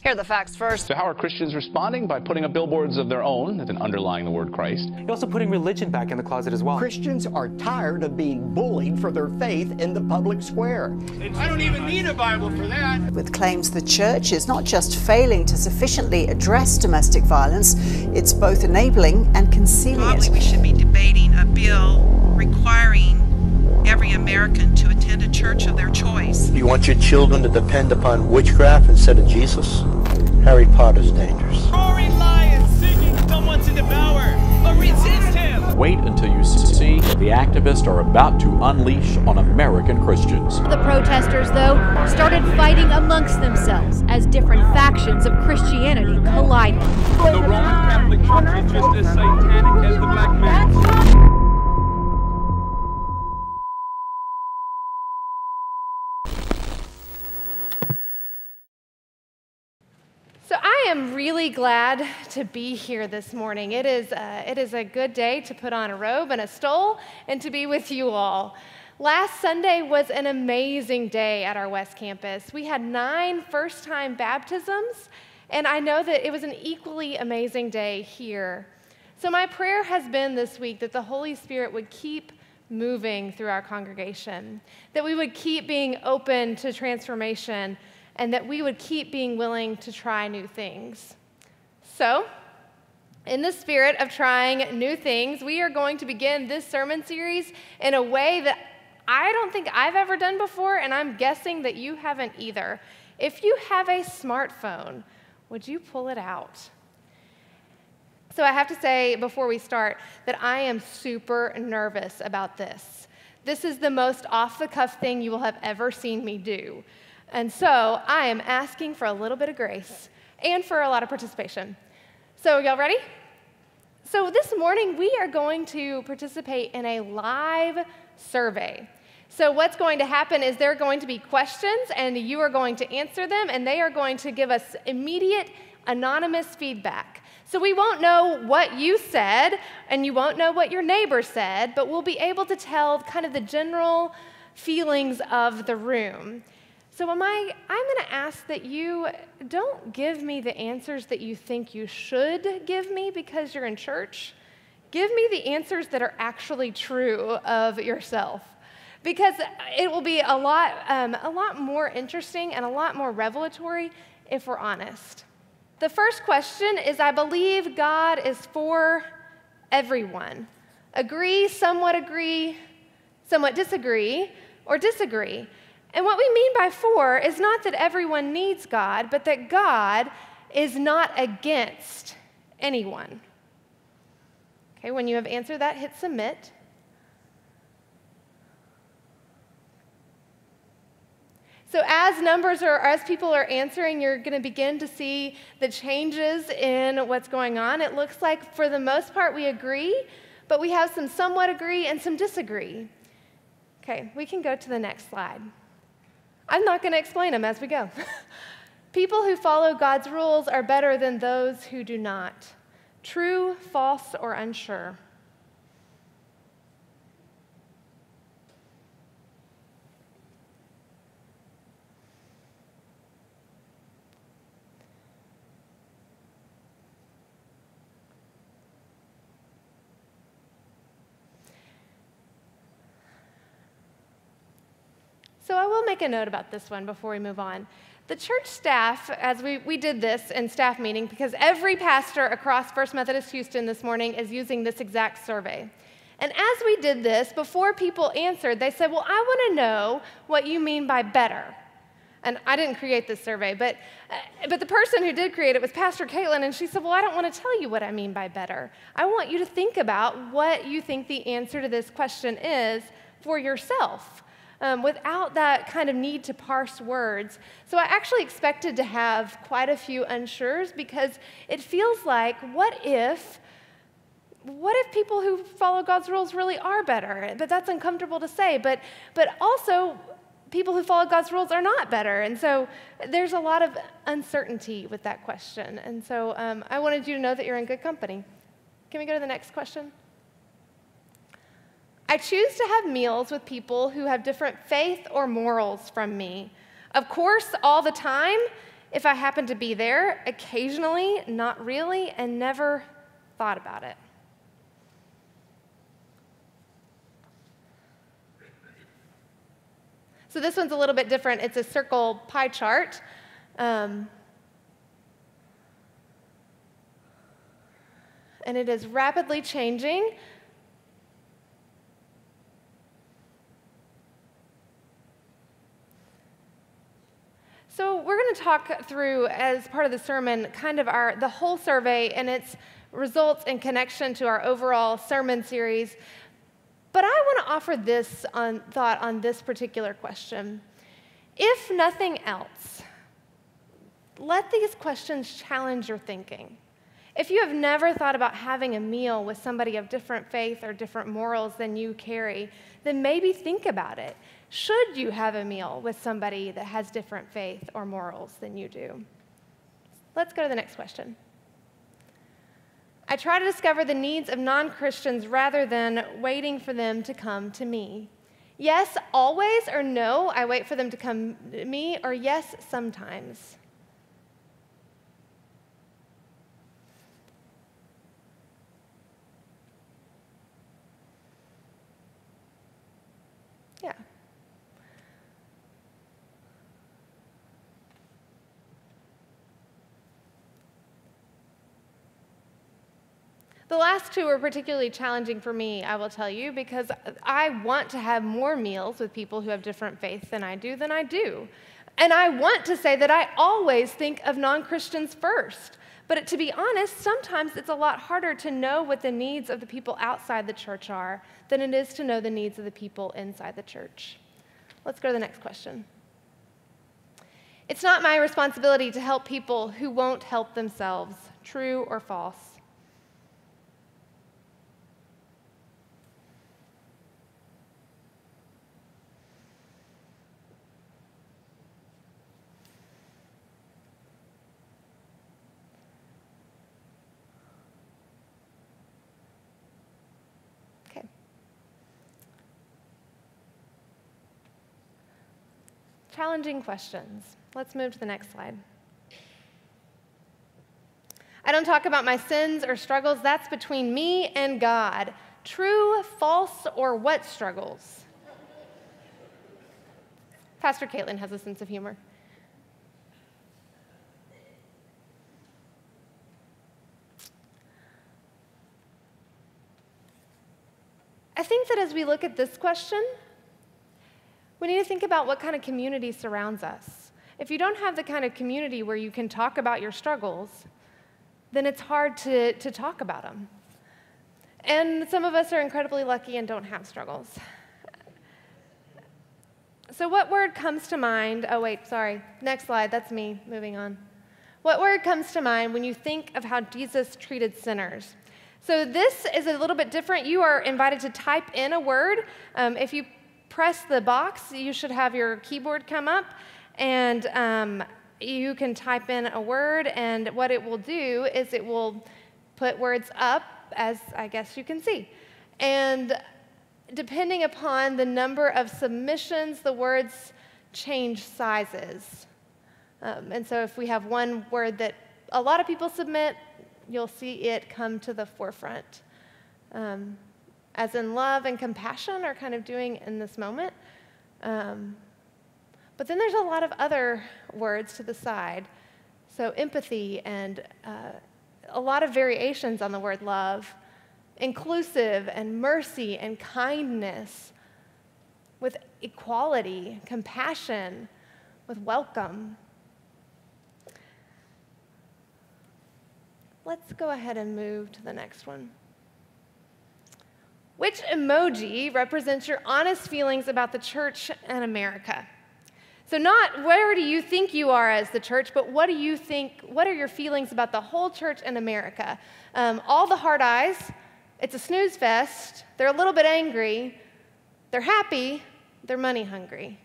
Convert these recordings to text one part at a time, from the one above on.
Here are the facts first. So how are Christians responding? By putting up billboards of their own, and then underlying the word Christ. You're also putting religion back in the closet as well. Christians are tired of being bullied for their faith in the public square. I don't even need a Bible for that. With claims the church is not just failing to sufficiently address domestic violence, it's both enabling and concealing Probably it. we should be debating a bill requiring every American to attend a church of their choice. You want your children to depend upon witchcraft instead of Jesus? Harry Potter's dangerous. Roaring lion seeking someone to devour, but resist him. Wait until you see what the activists are about to unleash on American Christians. The protesters, though, started fighting amongst themselves as different factions of Christianity collided. The Roman Catholic Church is just as satanic as the black man. So I am really glad to be here this morning. It is a good day to put on a robe and a stole and to be with you all. Last Sunday was an amazing day at our West Campus. We had 9 first-time baptisms, and I know that it was an equally amazing day here. So my prayer has been this week that the Holy Spirit would keep moving through our congregation, that we would keep being open to transformation, and that we would keep being willing to try new things. So, in the spirit of trying new things, we are going to begin this sermon series in a way that I don't think I've ever done before, and I'm guessing that you haven't either. If you have a smartphone, would you pull it out? So I have to say before we start that I am super nervous about this. This is the most off-the-cuff thing you will have ever seen me do. And so I am asking for a little bit of grace and for a lot of participation. So y'all ready? So this morning we are going to participate in a live survey. So what's going to happen is there are going to be questions and you are going to answer them and they are going to give us immediate anonymous feedback. So we won't know what you said and you won't know what your neighbor said, but we'll be able to tell kind of the general feelings of the room. So I'm going to ask that you don't give me the answers that you think you should give me because you're in church. Give me the answers that are actually true of yourself, because it will be a lot more interesting and a lot more revelatory if we're honest. The first question is, I believe God is for everyone. Agree, somewhat disagree, or disagree. And what we mean by for is not that everyone needs God, but that God is not against anyone. Okay, when you have answered that, hit submit. So as people are answering, you're going to begin to see the changes in what's going on. It looks like for the most part we agree, but we have some somewhat agree and some disagree. Okay, we can go to the next slide. I'm not going to explain them as we go. People who follow God's rules are better than those who do not. True, false, or unsure. So I will make a note about this one before we move on. The church staff, as we did this in staff meeting, because every pastor across First Methodist Houston this morning is using this exact survey. And as we did this, before people answered, they said, well, I want to know what you mean by better. And I didn't create this survey, but the person who did create it was Pastor Caitlin, and she said, well, I don't want to tell you what I mean by better. I want you to think about what you think the answer to this question is for yourself. Without that kind of need to parse words. So I actually expected to have quite a few unsures because it feels like, what if people who follow God's rules really are better? But that's uncomfortable to say. But also, people who follow God's rules are not better. And so there's a lot of uncertainty with that question. And so I wanted you to know that you're in good company. Can we go to the next question? I choose to have meals with people who have different faith or morals from me. Of course, all the time, if I happen to be there, occasionally, not really, and never thought about it. So this one's a little bit different. It's a circle pie chart. And it is rapidly changing. So we're going to talk through, as part of the sermon, kind of the whole survey and its results in connection to our overall sermon series. But I want to offer this thought on this particular question. If nothing else, let these questions challenge your thinking. If you have never thought about having a meal with somebody of different faith or different morals than you carry, then maybe think about it. Should you have a meal with somebody that has different faith or morals than you do? Let's go to the next question. I try to discover the needs of non-Christians rather than waiting for them to come to me. Yes, always, or no, I wait for them to come to me, or yes, sometimes. Yeah. The last two are particularly challenging for me, I will tell you, because I want to have more meals with people who have different faiths than I do. And I want to say that I always think of non-Christians first. But to be honest, sometimes it's a lot harder to know what the needs of the people outside the church are than it is to know the needs of the people inside the church. Let's go to the next question. It's not my responsibility to help people who won't help themselves. True or false? Challenging questions. Let's move to the next slide. I don't talk about my sins or struggles. That's between me and God. True, false, or what struggles? Pastor Caitlin has a sense of humor. I think that as we look at this question, we need to think about what kind of community surrounds us. If you don't have the kind of community where you can talk about your struggles, then it's hard to talk about them. And some of us are incredibly lucky and don't have struggles. So what word comes to mind? Oh, wait, sorry. Next slide. That's me. Moving on. What word comes to mind when you think of how Jesus treated sinners? So this is a little bit different. You are invited to type in a word. If you press the box, you should have your keyboard come up, and you can type in a word, and what it will do is it will put words up, as I guess you can see. And depending upon the number of submissions, the words change sizes. And so if we have one word that a lot of people submit, you'll see it come to the forefront. As in love and compassion are kind of doing in this moment. But then there's a lot of other words to the side. So empathy and a lot of variations on the word love, inclusive and mercy and kindness, with equality, compassion, with welcome. Let's go ahead and move to the next one. Which emoji represents your honest feelings about the church and America? So not where do you think you are as the church, but what do you think, what are your feelings about the whole church and America? All the hard eyes, it's a snooze fest, they're a little bit angry, they're happy, they're money hungry.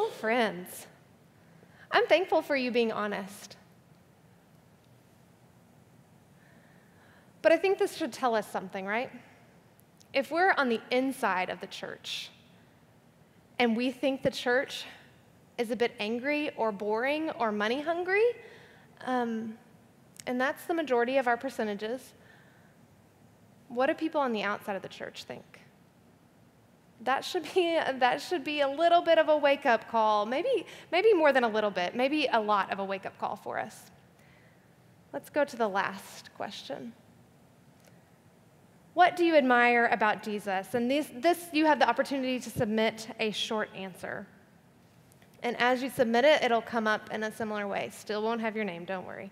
Oh, friends, I'm thankful for you being honest. But I think this should tell us something, right? If we're on the inside of the church and we think the church is a bit angry or boring or money hungry, and that's the majority of our percentages, what do people on the outside of the church think? That should be a little bit of a wake-up call, maybe more than a little bit, maybe a lot of a wake-up call for us. Let's go to the last question. What do you admire about Jesus? And this you have the opportunity to submit a short answer. And as you submit it, it'll come up in a similar way. Still won't have your name, don't worry.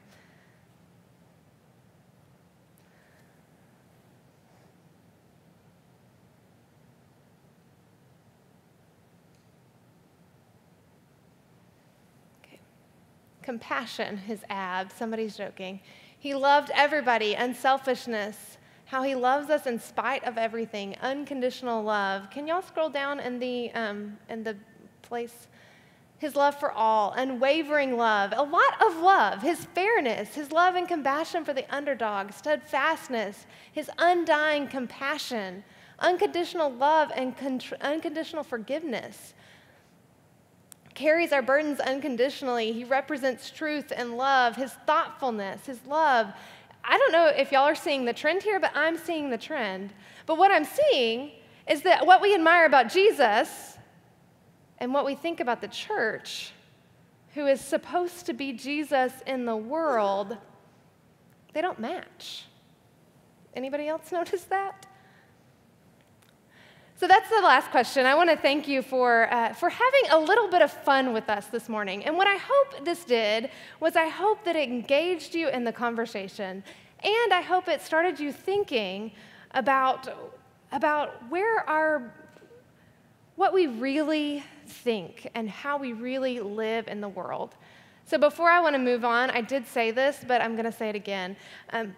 Okay. Compassion, his ab. Somebody's joking. He loved everybody. Unselfishness. How he loves us in spite of everything. Unconditional love. Can y'all scroll down in the place? His love for all, unwavering love, a lot of love, his fairness, his love and compassion for the underdog, steadfastness, his undying compassion, unconditional love and unconditional forgiveness. Carries our burdens unconditionally. He represents truth and love, his thoughtfulness, his love. I don't know if y'all are seeing the trend here, but I'm seeing the trend. But what I'm seeing is that what we admire about Jesus and what we think about the church, who is supposed to be Jesus in the world, they don't match. Anybody else notice that? So that's the last question. I want to thank you for having a little bit of fun with us this morning. And what I hope this did was I hope that it engaged you in the conversation, and I hope it started you thinking about what we really think and how we really live in the world. So before I want to move on, I did say this, but I'm going to say it again.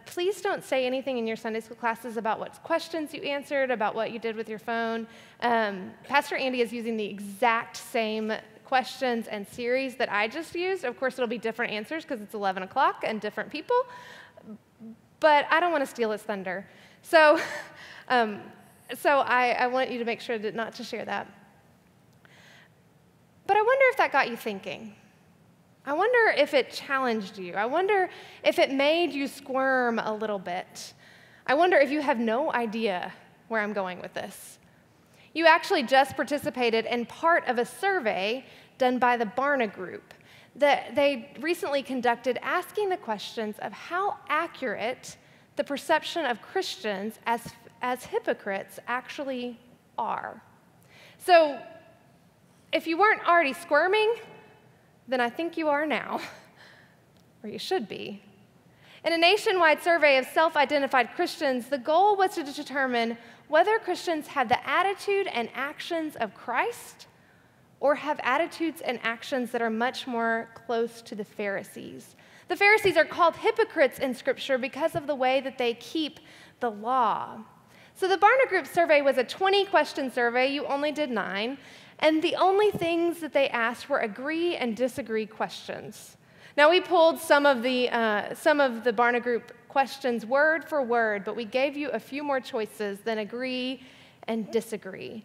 Please don't say anything in your Sunday school classes about what questions you answered, about what you did with your phone. Pastor Andy is using the exact same questions and series that I just used. Of course, it'll be different answers because it's 11 o'clock and different people, but I don't want to steal his thunder. So I want you to make sure not to share that. But I wonder if that got you thinking. I wonder if it challenged you. I wonder if it made you squirm a little bit. I wonder if you have no idea where I'm going with this. You actually just participated in part of a survey done by the Barna Group that they recently conducted, asking the questions of how accurate the perception of Christians as hypocrites actually are. So if you weren't already squirming, then I think you are now, or you should be. In a nationwide survey of self-identified Christians, the goal was to determine whether Christians had the attitude and actions of Christ or have attitudes and actions that are much more close to the Pharisees. The Pharisees are called hypocrites in Scripture because of the way that they keep the law. So the Barna Group survey was a 20-question survey. You only did 9. And the only things that they asked were agree and disagree questions. Now, we pulled some of the Barna Group questions word for word, but we gave you a few more choices than agree and disagree.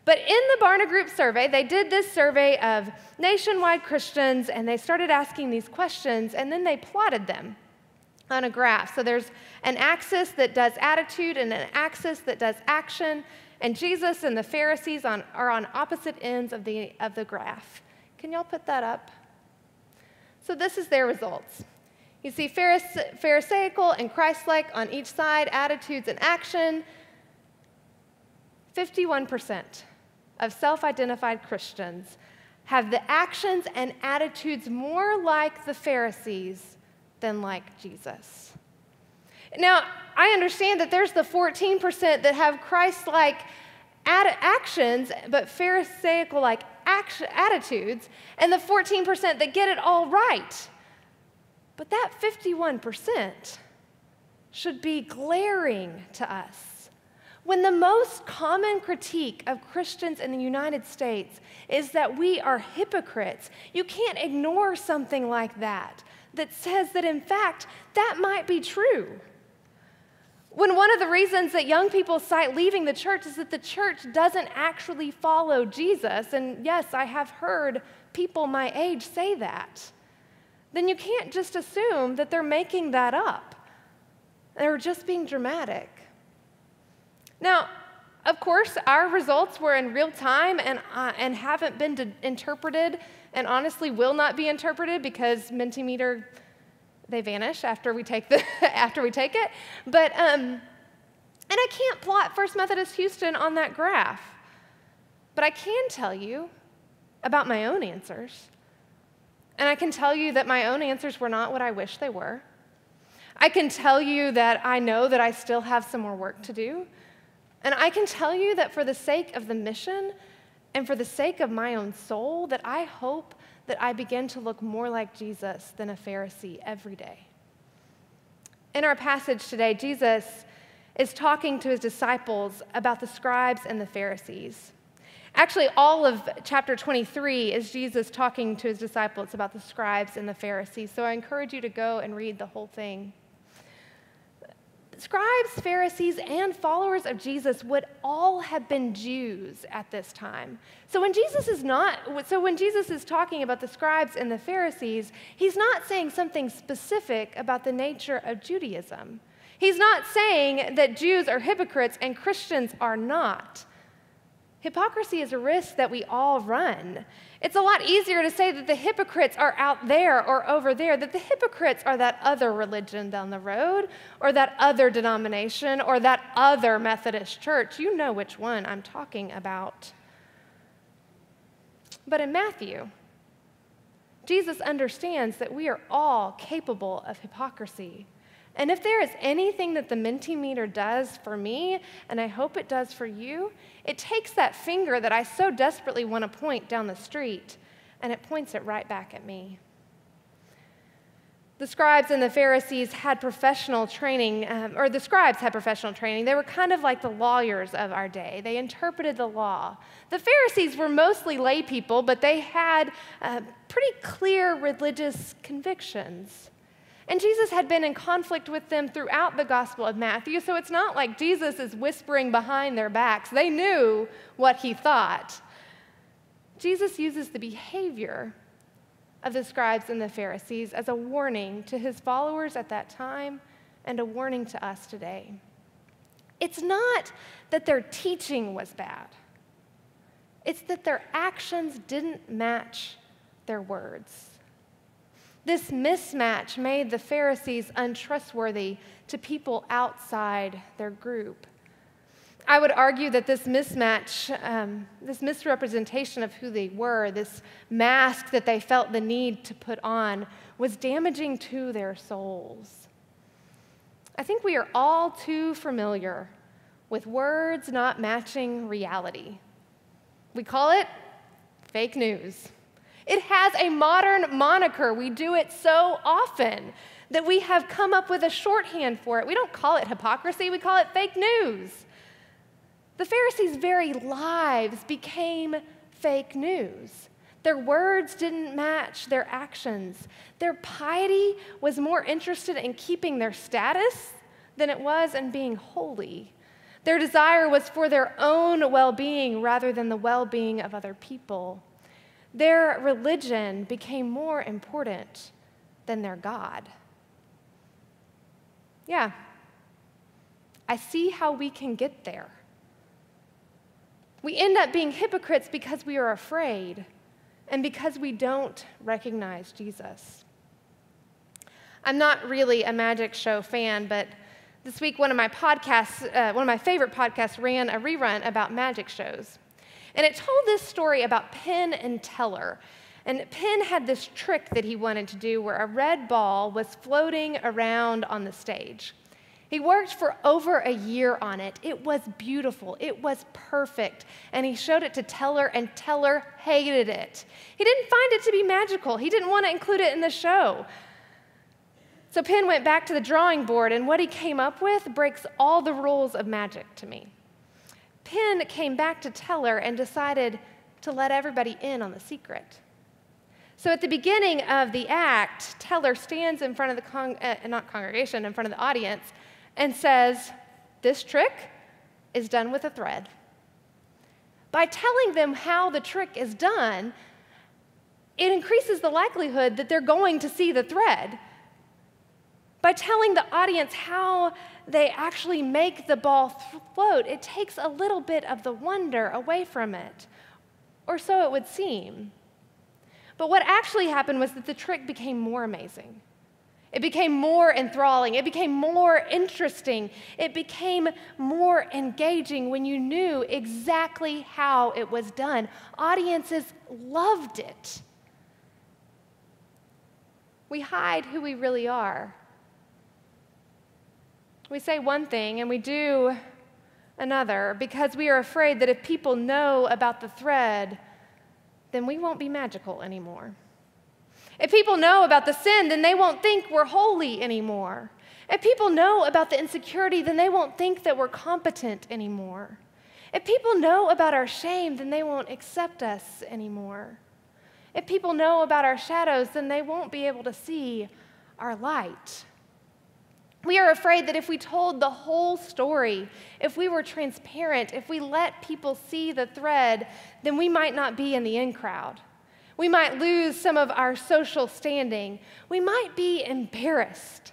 But in the Barna Group survey, they did this survey of nationwide Christians, and they started asking these questions, and then they plotted them on a graph. So there's an axis that does attitude and an axis that does action, and Jesus and the Pharisees are on opposite ends of the graph. Can y'all put that up? So this is their results. You see Pharisaical and Christ-like on each side, attitudes and action. 51% of self-identified Christians have the actions and attitudes more like the Pharisees than like Jesus. Now, I understand that there's the 14% that have Christ-like actions, but Pharisaical-like attitudes, and the 14% that get it all right. But that 51% should be glaring to us. When the most common critique of Christians in the United States is that we are hypocrites, you can't ignore something like that says that, in fact, that might be true. When one of the reasons that young people cite leaving the church is that the church doesn't actually follow Jesus, and yes, I have heard people my age say that, then you can't just assume that they're making that up. They're just being dramatic. Now, of course, our results were in real time and haven't been interpreted, and honestly will not be interpreted because Mentimeter, they vanish after we take it. But and I can't plot First Methodist Houston on that graph. But I can tell you about my own answers. And I can tell you that my own answers were not what I wish they were. I can tell you that I know that I still have some more work to do. And I can tell you that for the sake of the mission and for the sake of my own soul, that I hope that I begin to look more like Jesus than a Pharisee every day. In our passage today, Jesus is talking to his disciples about the scribes and the Pharisees. Actually, all of chapter 23 is Jesus talking to his disciples about the scribes and the Pharisees. So I encourage you to go and read the whole thing. Scribes, Pharisees, and followers of Jesus would all have been Jews at this time. So when Jesus is talking about the scribes and the Pharisees, he's not saying something specific about the nature of Judaism. He's not saying that Jews are hypocrites and Christians are not. Hypocrisy is a risk that we all run. It's a lot easier to say that the hypocrites are out there or over there, that the hypocrites are that other religion down the road, or that other denomination, or that other Methodist church. You know which one I'm talking about. But in Matthew, Jesus understands that we are all capable of hypocrisy. And if there is anything that the Mentimeter does for me, and I hope it does for you, it takes that finger that I so desperately want to point down the street, and it points it right back at me. The scribes and the Pharisees had professional training, or the scribes had professional training. They were kind of like the lawyers of our day. They interpreted the law. The Pharisees were mostly lay people, but they had pretty clear religious convictions. And Jesus had been in conflict with them throughout the Gospel of Matthew, so it's not like Jesus is whispering behind their backs. They knew what he thought. Jesus uses the behavior of the scribes and the Pharisees as a warning to his followers at that time and a warning to us today. It's not that their teaching was bad. It's that their actions didn't match their words. This mismatch made the Pharisees untrustworthy to people outside their group. I would argue that this mismatch, this misrepresentation of who they were, this mask that they felt the need to put on, was damaging to their souls. I think we are all too familiar with words not matching reality. We call it fake news. It has a modern moniker. We do it so often that we have come up with a shorthand for it. We don't call it hypocrisy, we call it fake news. The Pharisees' very lives became fake news. Their words didn't match their actions. Their piety was more interested in keeping their status than it was in being holy. Their desire was for their own well-being rather than the well-being of other people. Their religion became more important than their God. Yeah, I see how we can get there. We end up being hypocrites because we are afraid and because we don't recognize Jesus. I'm not really a magic show fan, but this week one of my favorite podcasts ran a rerun about magic shows. And it told this story about Penn and Teller. And Penn had this trick that he wanted to do where a red ball was floating around on the stage. He worked for over a year on it. It was beautiful. It was perfect. And he showed it to Teller, and Teller hated it. He didn't find it to be magical. He didn't want to include it in the show. So Penn went back to the drawing board, and what he came up with breaks all the rules of magic to me. Penn came back to Teller and decided to let everybody in on the secret. So at the beginning of the act, Teller stands in front of the in front of the audience and says, This trick is done with a thread. By telling them how the trick is done, it increases the likelihood that they're going to see the thread. By telling the audience how they actually make the ball float, it takes a little bit of the wonder away from it, or so it would seem. But what actually happened was that the trick became more amazing. It became more enthralling. It became more interesting. It became more engaging when you knew exactly how it was done. Audiences loved it. We hide who we really are. We say one thing and we do another because we are afraid that if people know about the thread, then we won't be magical anymore. If people know about the sin, then they won't think we're holy anymore. If people know about the insecurity, then they won't think that we're competent anymore. If people know about our shame, then they won't accept us anymore. If people know about our shadows, then they won't be able to see our light. We are afraid that if we told the whole story, if we were transparent, if we let people see the thread, then we might not be in the in crowd. We might lose some of our social standing. We might be embarrassed.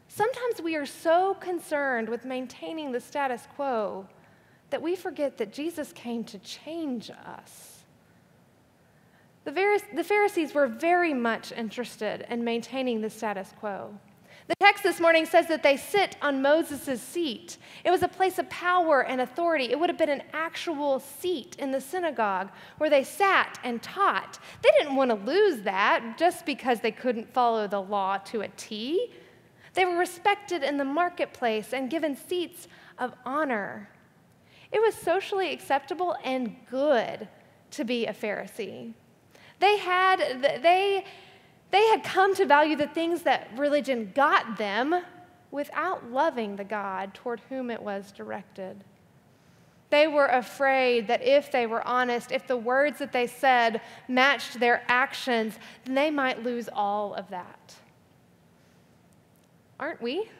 Sometimes we are so concerned with maintaining the status quo that we forget that Jesus came to change us. The Pharisees were very much interested in maintaining the status quo. The text this morning says that they sit on Moses' seat. It was a place of power and authority. It would have been an actual seat in the synagogue where they sat and taught. They didn't want to lose that just because they couldn't follow the law to a T. They were respected in the marketplace and given seats of honor. It was socially acceptable and good to be a Pharisee. They had come to value the things that religion got them without loving the God toward whom it was directed. They were afraid that if they were honest, if the words that they said matched their actions, then they might lose all of that. Aren't we?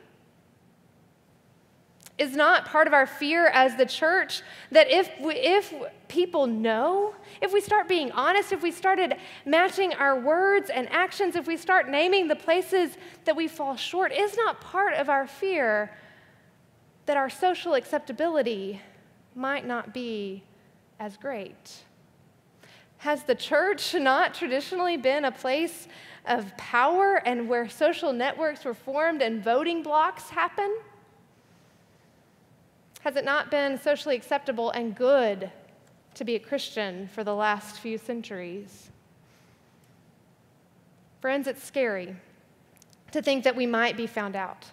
Is not part of our fear as the church that if people know, if we start being honest, if we started matching our words and actions, if we start naming the places that we fall short, is not part of our fear that our social acceptability might not be as great? Has the church not traditionally been a place of power and where social networks were formed and voting blocks happen? Has it not been socially acceptable and good to be a Christian for the last few centuries? Friends, it's scary to think that we might be found out,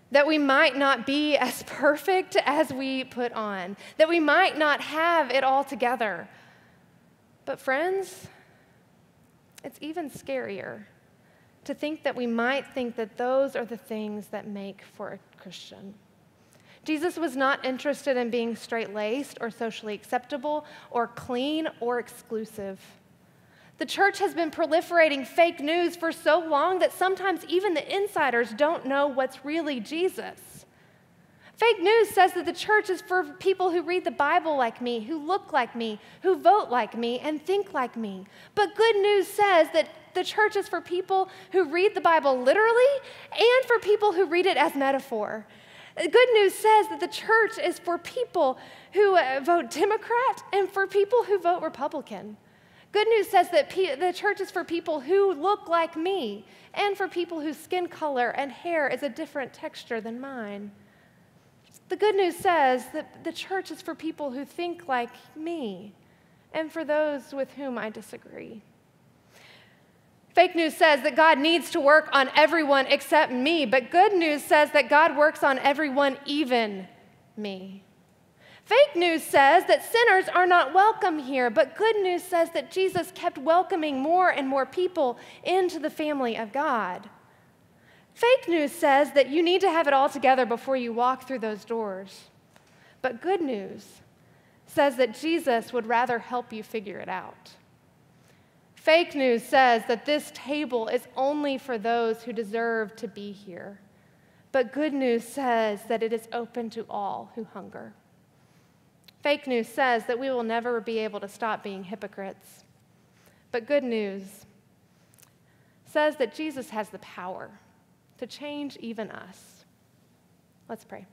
that we might not be as perfect as we put on, that we might not have it all together. But friends, it's even scarier to think that we might think that those are the things that make for a Christian. Jesus was not interested in being straight-laced or socially acceptable or clean or exclusive. The church has been proliferating fake news for so long that sometimes even the insiders don't know what's really Jesus. Fake news says that the church is for people who read the Bible like me, who look like me, who vote like me, and think like me. But good news says that the church is for people who read the Bible literally and for people who read it as metaphor. Good news says that the church is for people who vote Democrat and for people who vote Republican. Good news says that the church is for people who look like me and for people whose skin color and hair is a different texture than mine. The good news says that the church is for people who think like me and for those with whom I disagree. Fake news says that God needs to work on everyone except me, but good news says that God works on everyone, even me. Fake news says that sinners are not welcome here, but good news says that Jesus kept welcoming more and more people into the family of God. Fake news says that you need to have it all together before you walk through those doors, but good news says that Jesus would rather help you figure it out. Fake news says that this table is only for those who deserve to be here. But good news says that it is open to all who hunger. Fake news says that we will never be able to stop being hypocrites. But good news says that Jesus has the power to change even us. Let's pray.